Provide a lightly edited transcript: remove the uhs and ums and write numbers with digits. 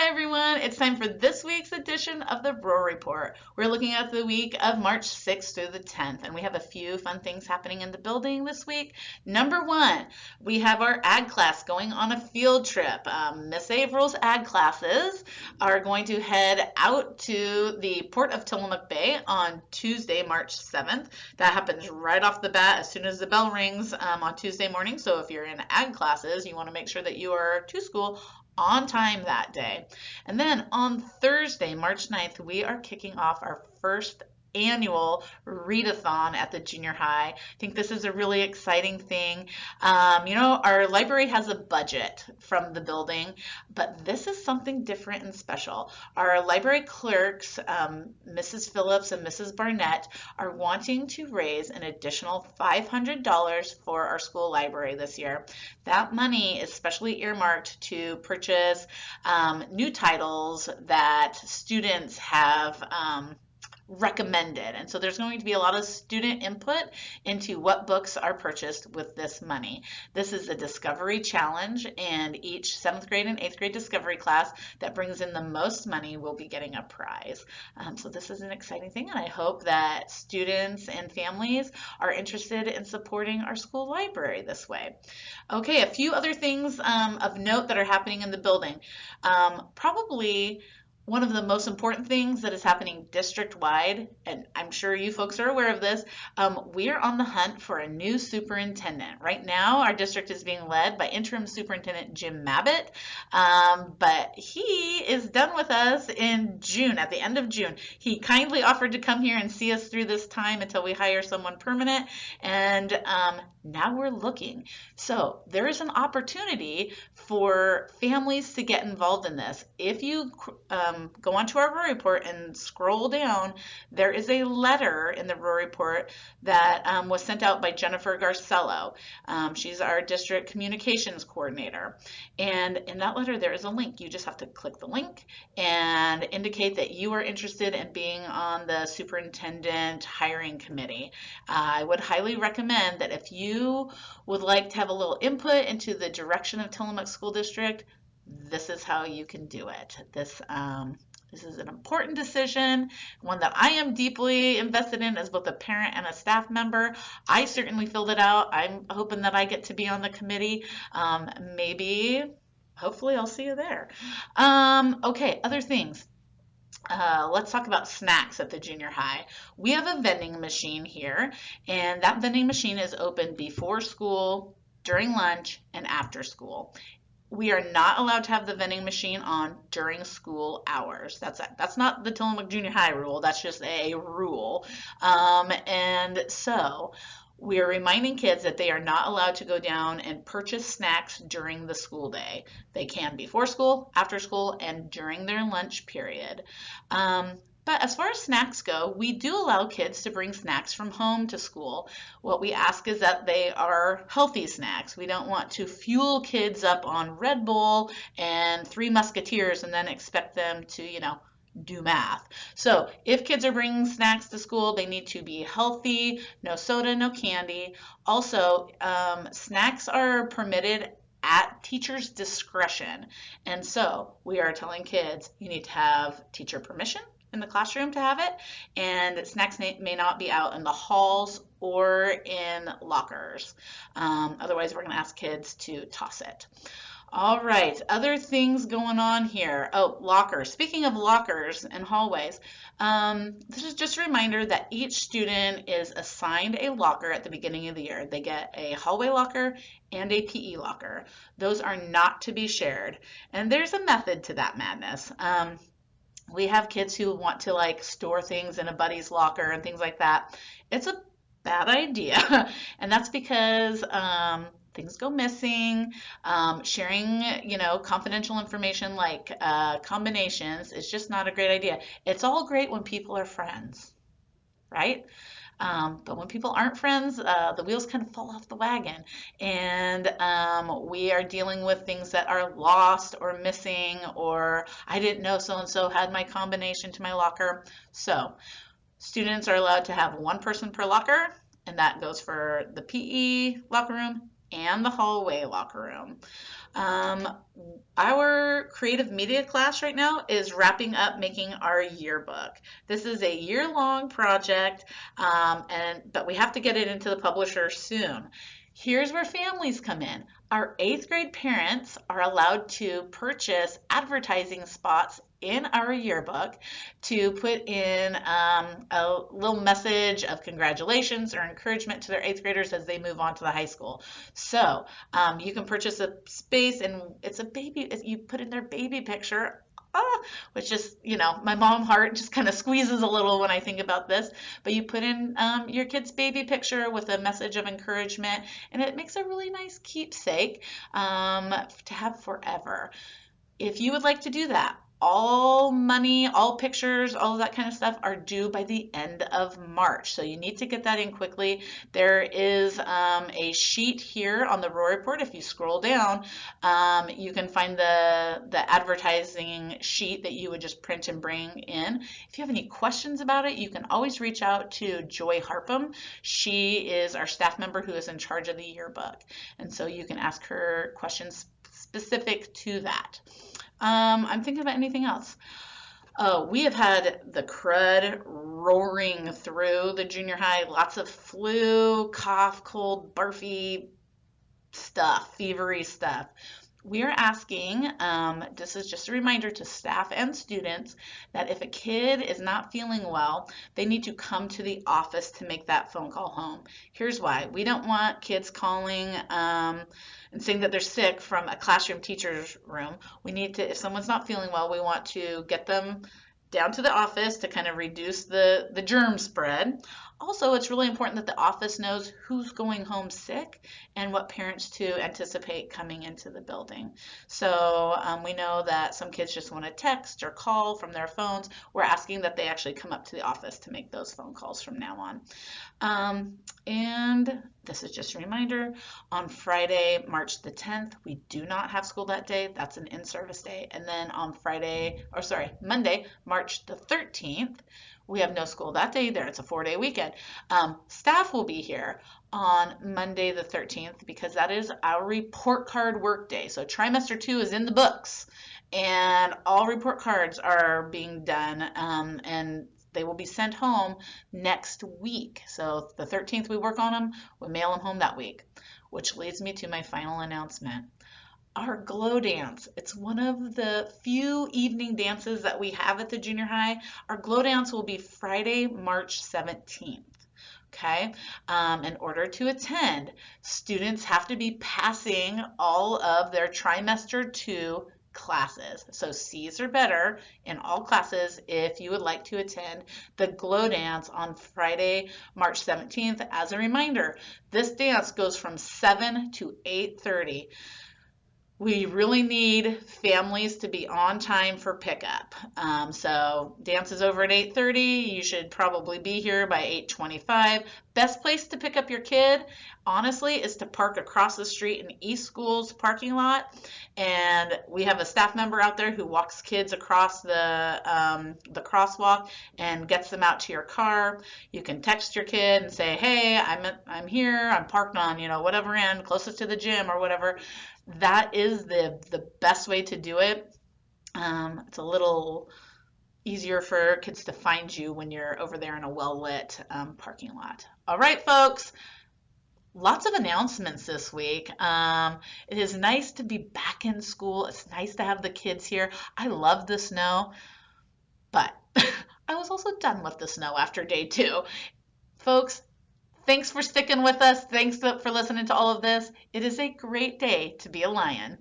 everyone, it's time for this week's edition of the Rural Report. We're looking at the week of March 6th through the 10th, and we have a few fun things happening in the building this week. Number one, we have our ag class going on a field trip. Miss April's ag classes are going to head out to the port of Tillamook Bay on Tuesday, March 7th. That happens right off the bat as soon as the bell rings on Tuesday morning. So if you're in ag classes, you want to make sure that you are to school on time that day. And then on Thursday, March 9th, we are kicking off our first annual readathon at the junior high. I think this is a really exciting thing. Our library has a budget from the building, but this is something different and special. Our library clerks, Mrs. Phillips and Mrs. Barnett, are wanting to raise an additional $500 for our school library this year. That money is specially earmarked to purchase new titles that students have recommended. And so there's going to be a lot of student input into what books are purchased with this money. This is a discovery challenge, and each 7th grade and 8th grade discovery class that brings in the most money will be getting a prize. So this is an exciting thing, and I hope that students and families are interested in supporting our school library this way. Okay, a few other things of note that are happening in the building. Probably one of the most important things that is happening district-wide, and I'm sure you folks are aware of this, we are on the hunt for a new superintendent. Right now, our district is being led by interim superintendent Jim Mabbitt, but he is done with us in June, at the end of June. He kindly offered to come here and see us through this time until we hire someone permanent, and now we're looking. So there is an opportunity for families to get involved in this. If you go onto our Rural Report and scroll down, there is a letter in the Rural Report that was sent out by Jennifer Garcello. She's our district communications coordinator. And in that letter, there is a link. You just have to click the link and indicate that you are interested in being on the superintendent hiring committee. I would highly recommend that if you would like to have a little input into the direction of Tillamook School District, this is how you can do it. This is an important decision, one that I am deeply invested in as both a parent and a staff member. I certainly filled it out. I'm hoping that I get to be on the committee. Hopefully I'll see you there. Okay, other things. Let's talk about snacks at the junior high. We have a vending machine here, and that vending machine is open before school, during lunch, and after school. We are not allowed to have the vending machine on during school hours. That's not the Tillamook Junior High rule. That's just a rule. And so we are reminding kids that they are not allowed to go down and purchase snacks during the school day. They can before school, after school, and during their lunch period. But as far as snacks go, we do allow kids to bring snacks from home to school. What we ask is that they are healthy snacks. We don't want to fuel kids up on Red Bull and Three Musketeers and then expect them to, do math. So if kids are bringing snacks to school, they need to be healthy, no soda, no candy. Also, snacks are permitted at teacher's discretion. And so we are telling kids you need to have teacher permission in the classroom to have it, and snacks may not be out in the halls or in lockers. Otherwise, we're going to ask kids to toss it. All right, other things going on here. Oh, lockers. Speaking of lockers and hallways, this is just a reminder that each student is assigned a locker at the beginning of the year. They get a hallway locker and a PE locker. Those are not to be shared. And there's a method to that madness. We have kids who want to store things in a buddy's locker and things like that. It's a bad idea. And that's because things go missing. Sharing, confidential information like combinations is just not a great idea. It's all great when people are friends, right? But when people aren't friends, the wheels kind of fall off the wagon, and we are dealing with things that are lost or missing, or I didn't know so-and-so had my combination to my locker. So students are allowed to have one person per locker, and that goes for the PE locker room and the hallway locker room. Our creative media class right now is wrapping up making our yearbook. This is a year-long project, but we have to get it into the publisher soon. Here's where families come in. Our 8th grade parents are allowed to purchase advertising spots in our yearbook to put in a little message of congratulations or encouragement to their 8th graders as they move on to the high school. So you can purchase a space, and it's a baby, you put in their baby picture. Which is, my mom heart just kind of squeezes a little when I think about this. But you put in your kid's baby picture with a message of encouragement, and it makes a really nice keepsake to have forever. If you would like to do that, all money, all pictures, all of that kind of stuff are due by the end of March. So you need to get that in quickly. There is a sheet here on the Roar Report. If you scroll down, you can find the advertising sheet that you would just print and bring in. If you have any questions about it, you can always reach out to Joy Harpham. She is our staff member who is in charge of the yearbook. And so you can ask her questions specific to that. I'm thinking about anything else. Oh, we have had the crud roaring through the junior high. Lots of flu, cough, cold, barfy stuff, fevery stuff. We are asking, this is just a reminder to staff and students, that if a kid is not feeling well, they need to come to the office to make that phone call home. Here's why. We don't want kids calling and saying that they're sick from a classroom teacher's room. We need to, if someone's not feeling well, we want to get them down to the office to kind of reduce the germ spread. Also, it's really important that the office knows who's going home sick and what parents to anticipate coming into the building. So we know that some kids just want to text or call from their phones. We're asking that they actually come up to the office to make those phone calls from now on. And this is just a reminder, on Friday, March the 10th, we do not have school that day. That's an in-service day. And then on Monday, March the 13th, we have no school that day either. It's a 4-day weekend. Staff will be here on Monday the 13th because that is our report card work day. So trimester 2 is in the books and all report cards are being done and they will be sent home next week. So the 13th we work on them, we mail them home that week, which leads me to my final announcement. Our glow dance. It's one of the few evening dances that we have at the junior high. Our glow dance will be Friday, March 17th. Okay, in order to attend, students have to be passing all of their trimester 2 classes. So C's or better in all classes if you would like to attend the glow dance on Friday, March 17th. As a reminder, this dance goes from 7 to 8:30. We really need families to be on time for pickup. So dance is over at 8:30. You should probably be here by 8:25. Best place to pick up your kid, honestly, is to park across the street in East School's parking lot. And we have a staff member out there who walks kids across the crosswalk and gets them out to your car. You can text your kid and say, hey, I'm here. I'm parked on, whatever end, closest to the gym or whatever. That is the best way to do it. It's a little easier for kids to find you when you're over there in a well-lit parking lot. All right, folks. Lots of announcements this week. It is nice to be back in school. It's nice to have the kids here. I love the snow, but I was also done with the snow after day 2. Folks, thanks for sticking with us. Thanks for listening to all of this. It is a great day to be a lion.